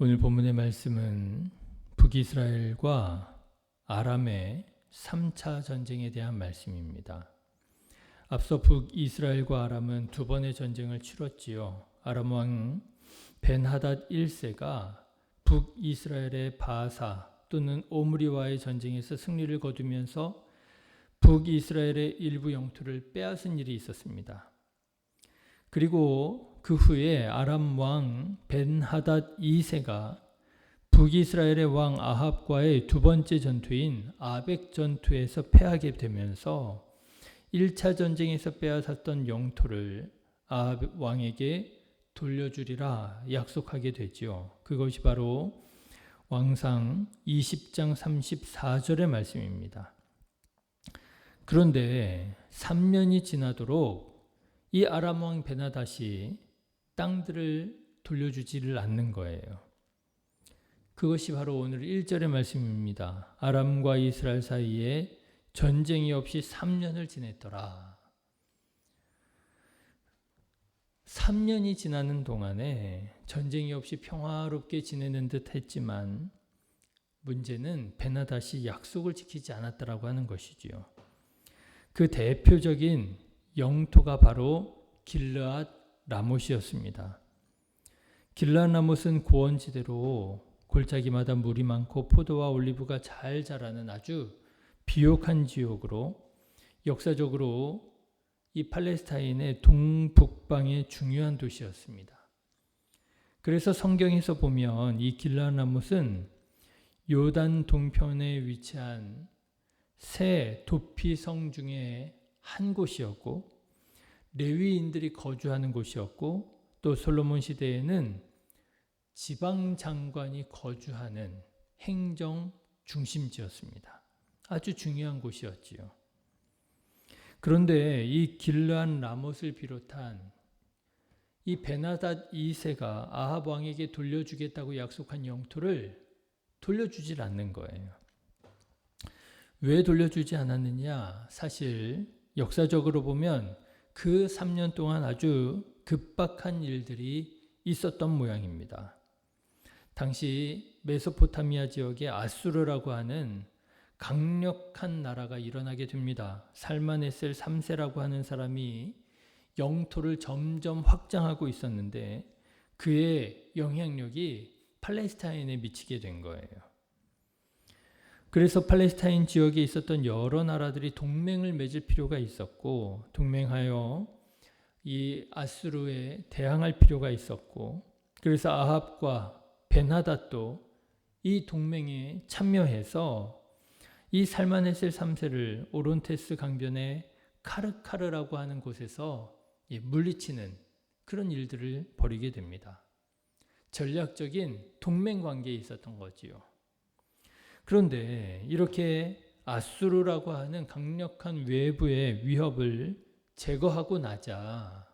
오늘 본문의 말씀은 북이스라엘과 아람의 3차 전쟁에 대한 말씀입니다. 앞서 북이스라엘과 아람은 두 번의 전쟁을 치렀지요. 아람 왕 벤하닷 1세가 북이스라엘의 바사 또는 오므리와의 전쟁에서 승리를 거두면서 북이스라엘의 일부 영토를 빼앗은 일이 있었습니다. 그리고 그 후에 아람 왕 벤하닷 2세가 북이스라엘의 왕 아합과의 두 번째 전투인 아벡 전투에서 패하게 되면서 1차 전쟁에서 빼앗았던 영토를 아합 왕에게 돌려주리라 약속하게 되지요. 그것이 바로 왕상 20장 34절의 말씀입니다. 그런데 3년이 지나도록 이 아람 왕 벤하닷이 땅들을 돌려주지를 않는 거예요. 그것이 바로 오늘 1절의 말씀입니다. 아람과 이스라엘 사이에 전쟁이 없이 3년을 지냈더라. 3년이 지나는 동안에 전쟁이 없이 평화롭게 지내는 듯 했지만 문제는 벤하닷이 약속을 지키지 않았다라고 하는 것이지요. 그 대표적인 영토가 바로 길르앗 라못이었습니다. 길르앗 라못은 고원지대로 골짜기마다 물이 많고 포도와 올리브가 잘 자라는 아주 비옥한 지역으로 역사적으로 이 팔레스타인의 동북방의 중요한 도시였습니다. 그래서 성경에서 보면 이 길르앗 라못은 요단 동편에 위치한 세 도피성 중에 한 곳이었고 레위인들이 거주하는 곳이었고 또 솔로몬 시대에는 지방 장관이 거주하는 행정 중심지였습니다. 아주 중요한 곳이었지요. 그런데 이 길르앗 라못을 비롯한 이 벤하닷 2세가 아합 왕에게 돌려주겠다고 약속한 영토를 돌려주질 않는 거예요. 왜 돌려주지 않았느냐? 사실 역사적으로 보면 그 3년 동안 아주 급박한 일들이 있었던 모양입니다. 당시 메소포타미아 지역에 아수르라고 하는 강력한 나라가 일어나게 됩니다. 살마네셀 3세라고 하는 사람이 영토를 점점 확장하고 있었는데 그의 영향력이 팔레스타인에 미치게 된 거예요. 그래서 팔레스타인 지역에 있었던 여러 나라들이 동맹을 맺을 필요가 있었고 동맹하여 이 아수르에 대항할 필요가 있었고 그래서 아합과 벤하닷도 이 동맹에 참여해서 이 살마네셀 3세를 오론테스 강변의 카르카르라고 하는 곳에서 물리치는 그런 일들을 벌이게 됩니다. 전략적인 동맹 관계에 있었던 거지요. 그런데 이렇게 아수르라고 하는 강력한 외부의 위협을 제거하고 나자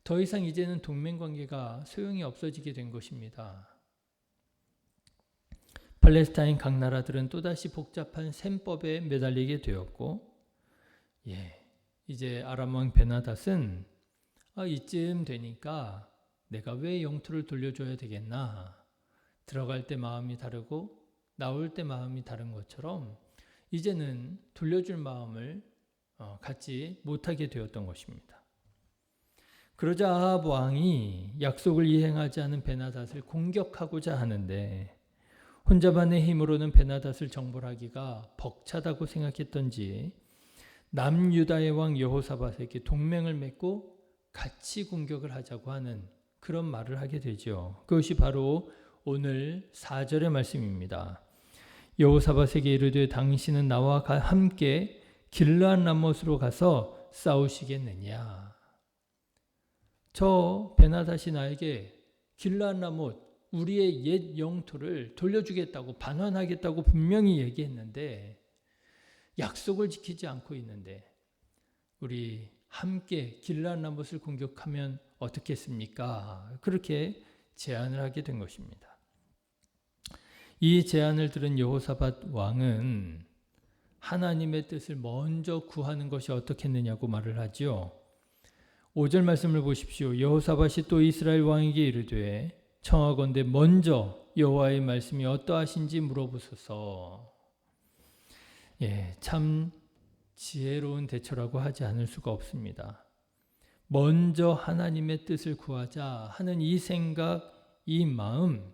더 이상 이제는 동맹 관계가 소용이 없어지게 된 것입니다. 팔레스타인 각 나라들은 또다시 복잡한 셈법에 매달리게 되었고 이제 아람 왕 벤하닷은 이쯤 되니까 내가 왜 영토를 돌려줘야 되겠나? 들어갈 때 마음이 다르고 나올 때 마음이 다른 것처럼 이제는 돌려줄 마음을 갖지 못하게 되었던 것입니다. 그러자 아합 왕이 약속을 이행하지 않은 벤하닷을 공격하고자 하는데 혼자만의 힘으로는 벤하닷을 정벌하기가 벅차다고 생각했던지 남유다의 왕 여호사밧에게 동맹을 맺고 같이 공격을 하자고 하는 그런 말을 하게 되죠. 그것이 바로 오늘 4절의 말씀입니다. 여호사밧에게 이르되 당신은 나와 함께 길르앗 라못으로 가서 싸우시겠느냐. 저 벤하닷이 나에게 길르앗 라못 우리의 옛 영토를 돌려주겠다고 반환하겠다고 분명히 얘기했는데 약속을 지키지 않고 있는데 우리 함께 길르앗 라못을 공격하면 어떻겠습니까? 그렇게 제안을 하게 된 것입니다. 이 제안을 들은 여호사밧 왕은 하나님의 뜻을 먼저 구하는 것이 어떻겠느냐고 말을 하죠. 5절 말씀을 보십시오. 여호사밧이 또 이스라엘 왕에게 이르되 청하건대 먼저 여호와의 말씀이 어떠하신지 물어보소서. 참 지혜로운 대처라고 하지 않을 수가 없습니다. 먼저 하나님의 뜻을 구하자 하는 이 생각, 이 마음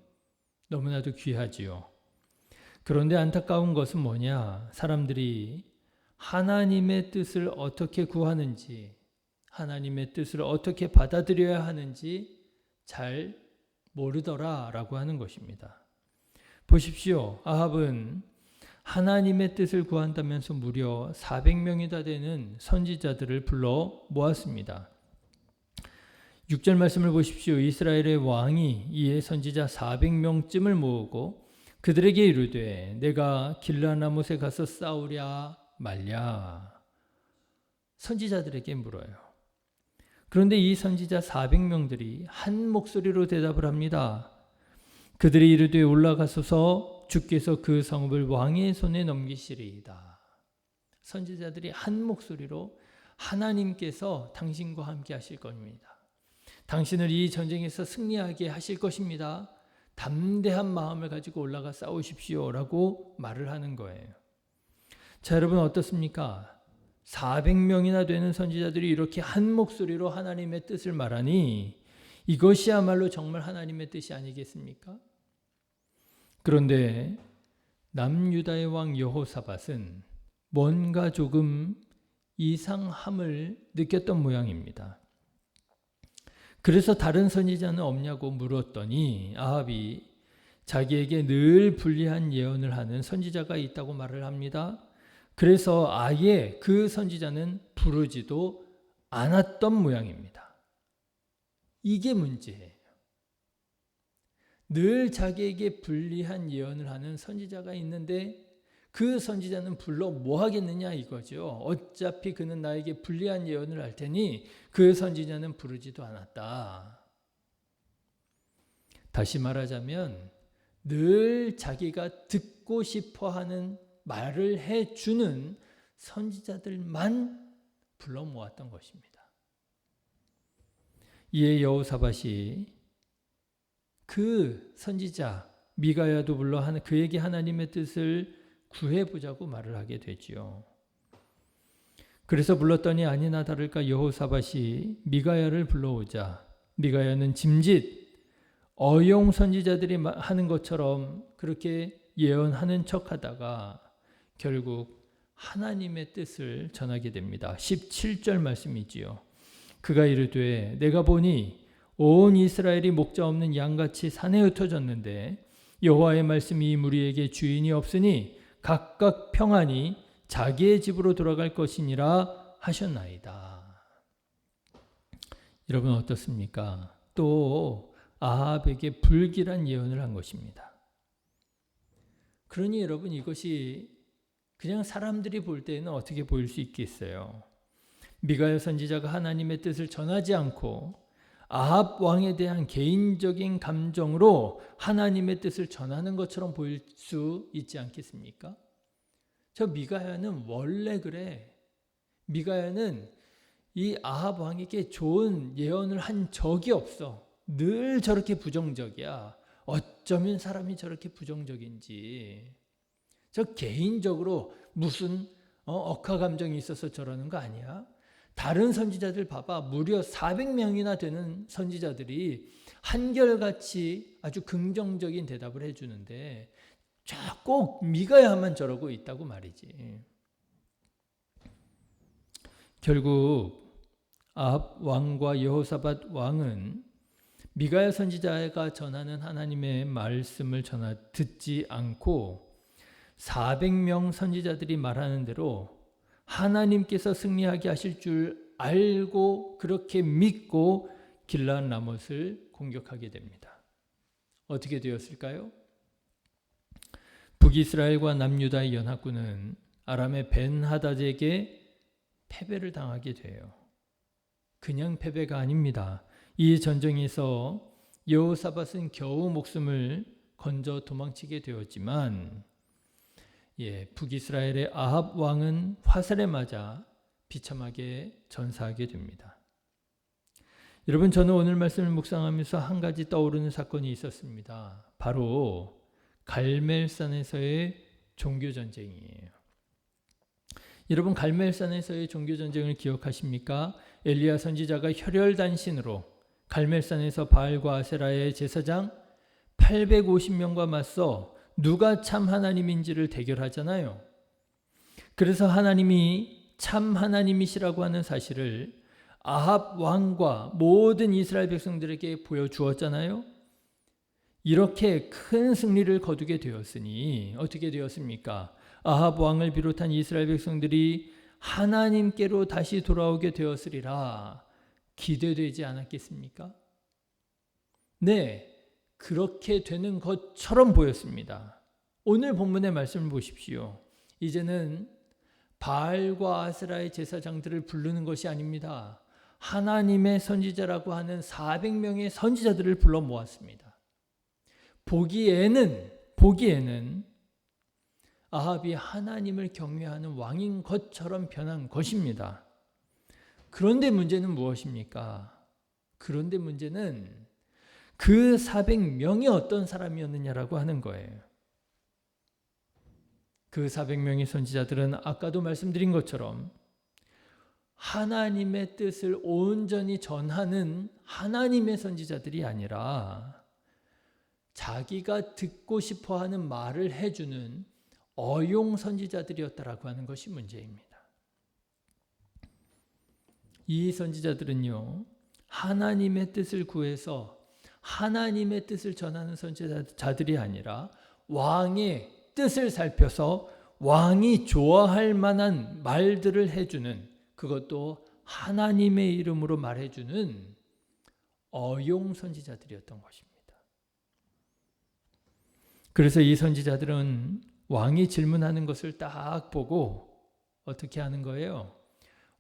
너무나도 귀하지요. 그런데 안타까운 것은 뭐냐? 사람들이 하나님의 뜻을 어떻게 구하는지, 하나님의 뜻을 어떻게 받아들여야 하는지 잘 모르더라라고 하는 것입니다. 보십시오. 아합은 하나님의 뜻을 구한다면서 무려 400명이나 되는 선지자들을 불러 모았습니다. 6절 말씀을 보십시오. 이스라엘의 왕이 이에 선지자 400명쯤을 모으고 그들에게 이르되 내가 길라나못에 가서 싸우랴 말랴. 선지자들에게 물어요. 그런데 이 선지자 400명들이 한 목소리로 대답을 합니다. 그들이 이르되 올라가소서 주께서 그 성읍을 왕의 손에 넘기시리이다. 선지자들이 한 목소리로 하나님께서 당신과 함께 하실 겁니다. 당신을 이 전쟁에서 승리하게 하실 것입니다. 담대한 마음을 가지고 올라가 싸우십시오 라고 말을 하는 거예요. 자, 여러분 어떻습니까? 400명이나 되는 선지자들이 이렇게 한 목소리로 하나님의 뜻을 말하니 이것이야말로 정말 하나님의 뜻이 아니겠습니까? 그런데 남유다의 왕 여호사밧은 뭔가 조금 이상함을 느꼈던 모양입니다. 그래서 다른 선지자는 없냐고 물었더니 아합이 자기에게 늘 불리한 예언을 하는 선지자가 있다고 말을 합니다. 그래서 아예 그 선지자는 부르지도 않았던 모양입니다. 이게 문제예요. 늘 자기에게 불리한 예언을 하는 선지자가 있는데 그 선지자는 불러 뭐 하겠느냐 이거죠. 어차피 그는 나에게 불리한 예언을 할 테니 그 선지자는 부르지도 않았다. 다시 말하자면 늘 자기가 듣고 싶어하는 말을 해주는 선지자들만 불러 모았던 것입니다. 이에 여호사밧이 그 선지자 미가야도 불러 그에게 하나님의 뜻을 구해보자고 말을 하게 되지요. 그래서 불렀더니 아니나 다를까 여호사밧이 미가야를 불러오자 미가야는 짐짓 어용 선지자들이 하는 것처럼 그렇게 예언하는 척하다가 결국 하나님의 뜻을 전하게 됩니다. 17절 말씀이지요. 그가 이르되 내가 보니 온 이스라엘이 목자 없는 양같이 산에 흩어졌는데 여호와의 말씀이 이 무리에게 주인이 없으니 각각 평안히 자기의 집으로 돌아갈 것이니라 하셨나이다. 여러분 어떻습니까? 또 아합에게 불길한 예언을 한 것입니다. 그러니 여러분 이것이 그냥 사람들이 볼 때는 어떻게 보일 수 있겠어요? 미가야 선지자가 하나님의 뜻을 전하지 않고 아합 왕에 대한 개인적인 감정으로 하나님의 뜻을 전하는 것처럼 보일 수 있지 않겠습니까? 저 미가야는 원래 그래. 미가야는 이 아합 왕에게 좋은 예언을 한 적이 없어. 늘 저렇게 부정적이야. 어쩌면 사람이 저렇게 부정적인지. 저 개인적으로 무슨 억하 감정이 있어서 저러는 거 아니야? 다른 선지자들 봐봐. 무려 400명이나 되는 선지자들이 한결같이 아주 긍정적인 대답을 해주는데 꼭 미가야만 저러고 있다고 말이지. 결국 아합 왕과 여호사밧 왕은 미가야 선지자가 전하는 하나님의 말씀을 듣지 않고 400명 선지자들이 말하는 대로 하나님께서 승리하게 하실 줄 알고 그렇게 믿고 길르앗라못을 공격하게 됩니다. 어떻게 되었을까요? 북이스라엘과 남유다의 연합군은 아람의 벤하닷에게 패배를 당하게 돼요. 그냥 패배가 아닙니다. 이 전쟁에서 여호사밧은 겨우 목숨을 건져 도망치게 되었지만 북이스라엘의 아합 왕은 화살에 맞아 비참하게 전사하게 됩니다. 여러분, 저는 오늘 말씀을 묵상하면서 한 가지 떠오르는 사건이 있었습니다. 바로 갈멜산에서의 종교전쟁이에요. 여러분, 갈멜산에서의 종교전쟁을 기억하십니까? 엘리야 선지자가 혈혈단신으로 갈멜산에서 바알과 아세라의 제사장 850명과 맞서 누가 참 하나님인지를 대결하잖아요. 그래서 하나님이 참 하나님이시라고 하는 사실을 아합 왕과 모든 이스라엘 백성들에게 보여주었잖아요. 이렇게 큰 승리를 거두게 되었으니 어떻게 되었습니까? 아합 왕을 비롯한 이스라엘 백성들이 하나님께로 다시 돌아오게 되었으리라 기대되지 않았겠습니까? 네, 그렇게 되는 것처럼 보였습니다. 오늘 본문의 말씀을 보십시오. 이제는 바알과 아세라의 제사장들을 부르는 것이 아닙니다. 하나님의 선지자라고 하는 400명의 선지자들을 불러 모았습니다. 보기에는 아합이 하나님을 경외하는 왕인 것처럼 변한 것입니다. 그런데 문제는 무엇입니까? 그런데 문제는 그 400명이 어떤 사람이었느냐라고 하는 거예요. 그 400명의 선지자들은 아까도 말씀드린 것처럼 하나님의 뜻을 온전히 전하는 하나님의 선지자들이 아니라 자기가 듣고 싶어하는 말을 해주는 어용 선지자들이었다라고 하는 것이 문제입니다. 이 선지자들은요, 하나님의 뜻을 구해서 하나님의 뜻을 전하는 선지자들이 아니라 왕의 뜻을 살펴서 왕이 좋아할 만한 말들을 해주는, 그것도 하나님의 이름으로 말해주는 어용 선지자들이었던 것입니다. 그래서 이 선지자들은 왕이 질문하는 것을 딱 보고 어떻게 하는 거예요?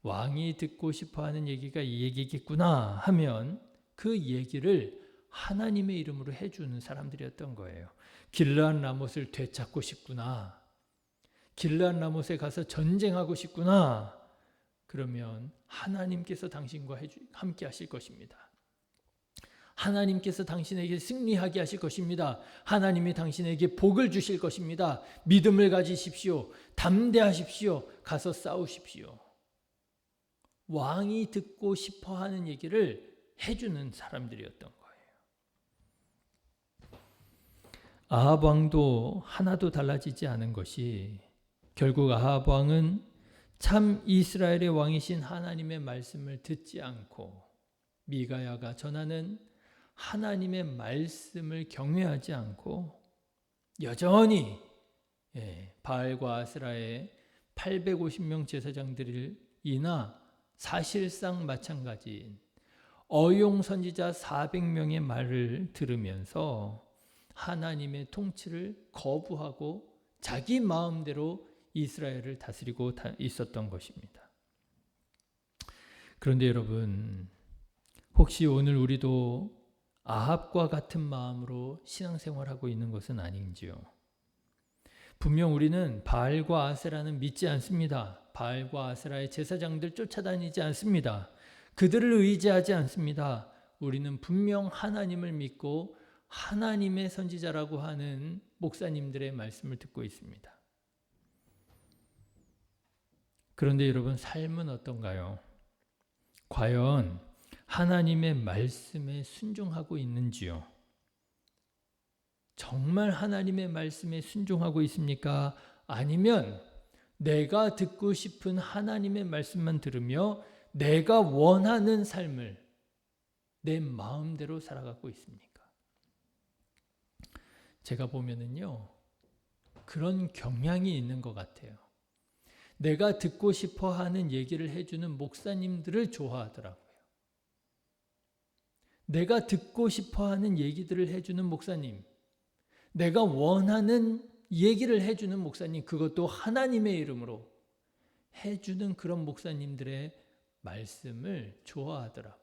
왕이 듣고 싶어하는 얘기가 이 얘기겠구나 하면 그 얘기를 하나님의 이름으로 해주는 사람들이었던 거예요. 길르앗 라못을 되찾고 싶구나. 길르앗 라못에 가서 전쟁하고 싶구나. 그러면 하나님께서 당신과 함께 하실 것입니다. 하나님께서 당신에게 승리하게 하실 것입니다. 하나님이 당신에게 복을 주실 것입니다. 믿음을 가지십시오. 담대하십시오. 가서 싸우십시오. 왕이 듣고 싶어하는 얘기를 해주는 사람들이었던 거예요. 아합 왕도 하나도 달라지지 않은 것이, 결국 아합 왕은 참 이스라엘의 왕이신 하나님의 말씀을 듣지 않고 미가야가 전하는 하나님의 말씀을 경외하지 않고 여전히 바알과 아세라의 850명 제사장들이나 사실상 마찬가지인 어용 선지자 400명의 말을 들으면서 하나님의 통치를 거부하고 자기 마음대로 이스라엘을 다스리고 있었던 것입니다. 그런데 여러분, 혹시 오늘 우리도 아합과 같은 마음으로 신앙생활하고 있는 것은 아닌지요? 분명 우리는 바알과 아세라는 믿지 않습니다. 바알과 아세라의 제사장들 쫓아다니지 않습니다. 그들을 의지하지 않습니다. 우리는 분명 하나님을 믿고 하나님의 선지자라고 하는 목사님들의 말씀을 듣고 있습니다. 그런데 여러분, 삶은 어떤가요? 과연 하나님의 말씀에 순종하고 있는지요? 정말 하나님의 말씀에 순종하고 있습니까? 아니면 내가 듣고 싶은 하나님의 말씀만 들으며 내가 원하는 삶을 내 마음대로 살아가고 있습니까? 제가 보면은요, 그런 경향이 있는 것 같아요. 내가 듣고 싶어 하는 얘기를 해주는 목사님들을 좋아하더라고요. 내가 듣고 싶어 하는 얘기들을 해주는 목사님, 내가 원하는 얘기를 해주는 목사님, 그것도 하나님의 이름으로 해주는 그런 목사님들의 말씀을 좋아하더라고요.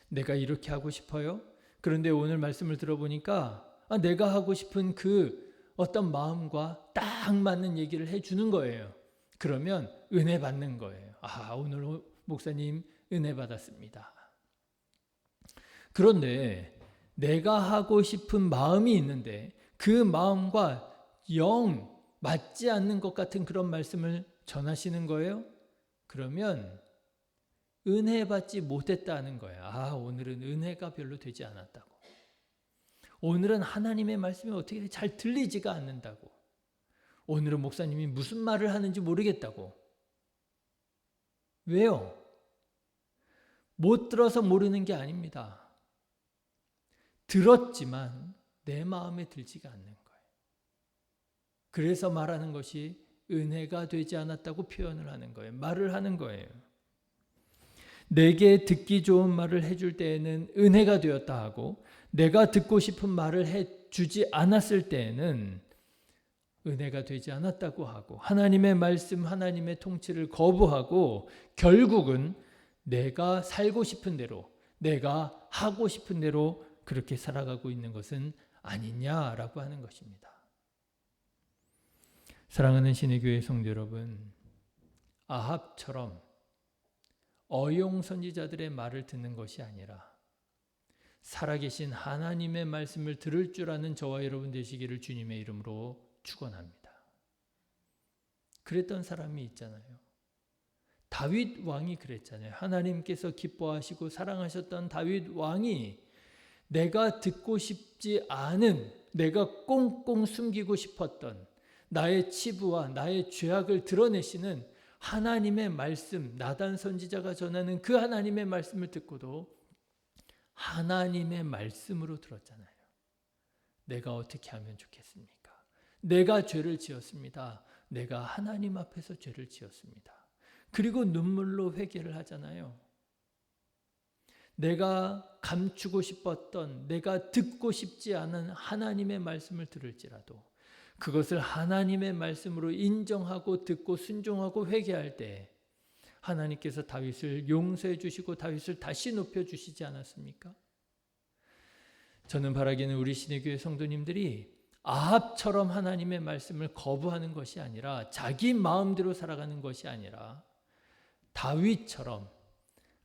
내가 이렇게 하고 싶어요? 그런데 오늘 말씀을 들어보니까 내가 하고 싶은 그 어떤 마음과 딱 맞는 얘기를 해주는 거예요. 그러면 은혜 받는 거예요. 오늘 목사님 은혜 받았습니다. 그런데 내가 하고 싶은 마음이 있는데 그 마음과 영 맞지 않는 것 같은 그런 말씀을 전하시는 거예요. 그러면 은혜 받지 못했다는 거예요. 오늘은 은혜가 별로 되지 않았다고. 오늘은 하나님의 말씀이 어떻게 잘 들리지가 않는다고. 오늘은 목사님이 무슨 말을 하는지 모르겠다고. 왜요? 못 들어서 모르는 게 아닙니다. 들었지만 내 마음에 들지가 않는 거예요. 그래서 말하는 것이 은혜가 되지 않았다고 표현을 하는 거예요. 말을 하는 거예요. 내게 듣기 좋은 말을 해줄 때에는 은혜가 되었다 하고, 내가 듣고 싶은 말을 해주지 않았을 때에는 은혜가 되지 않았다고 하고, 하나님의 말씀, 하나님의 통치를 거부하고 결국은 내가 살고 싶은 대로, 내가 하고 싶은 대로 그렇게 살아가고 있는 것은 아니냐라고 하는 것입니다. 사랑하는 신의 교회 성도 여러분, 아합처럼 어용 선지자들의 말을 듣는 것이 아니라 살아계신 하나님의 말씀을 들을 줄 아는 저와 여러분 되시기를 주님의 이름으로 축원합니다. 그랬던 사람이 있잖아요. 다윗 왕이 그랬잖아요. 하나님께서 기뻐하시고 사랑하셨던 다윗 왕이 내가 듣고 싶지 않은, 내가 꽁꽁 숨기고 싶었던 나의 치부와 나의 죄악을 드러내시는 하나님의 말씀, 나단 선지자가 전하는 그 하나님의 말씀을 듣고도 하나님의 말씀으로 들었잖아요. 내가 어떻게 하면 좋겠습니까? 내가 죄를 지었습니다. 내가 하나님 앞에서 죄를 지었습니다. 그리고 눈물로 회개를 하잖아요. 내가 감추고 싶었던, 내가 듣고 싶지 않은 하나님의 말씀을 들을지라도 그것을 하나님의 말씀으로 인정하고 듣고 순종하고 회개할 때 하나님께서 다윗을 용서해 주시고 다윗을 다시 높여 주시지 않았습니까? 저는 바라기는 우리 신의 교회 성도님들이 아합처럼 하나님의 말씀을 거부하는 것이 아니라, 자기 마음대로 살아가는 것이 아니라 다윗처럼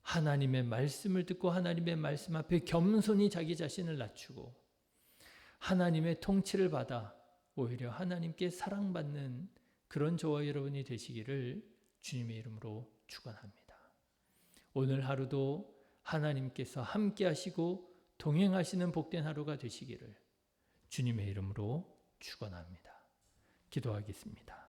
하나님의 말씀을 듣고 하나님의 말씀 앞에 겸손히 자기 자신을 낮추고 하나님의 통치를 받아 오히려 하나님께 사랑받는 그런 저와 여러분이 되시기를 주님의 이름으로 축원합니다. 오늘 하루도 하나님께서 함께 하시고 동행하시는 복된 하루가 되시기를 주님의 이름으로 축원합니다. 기도하겠습니다.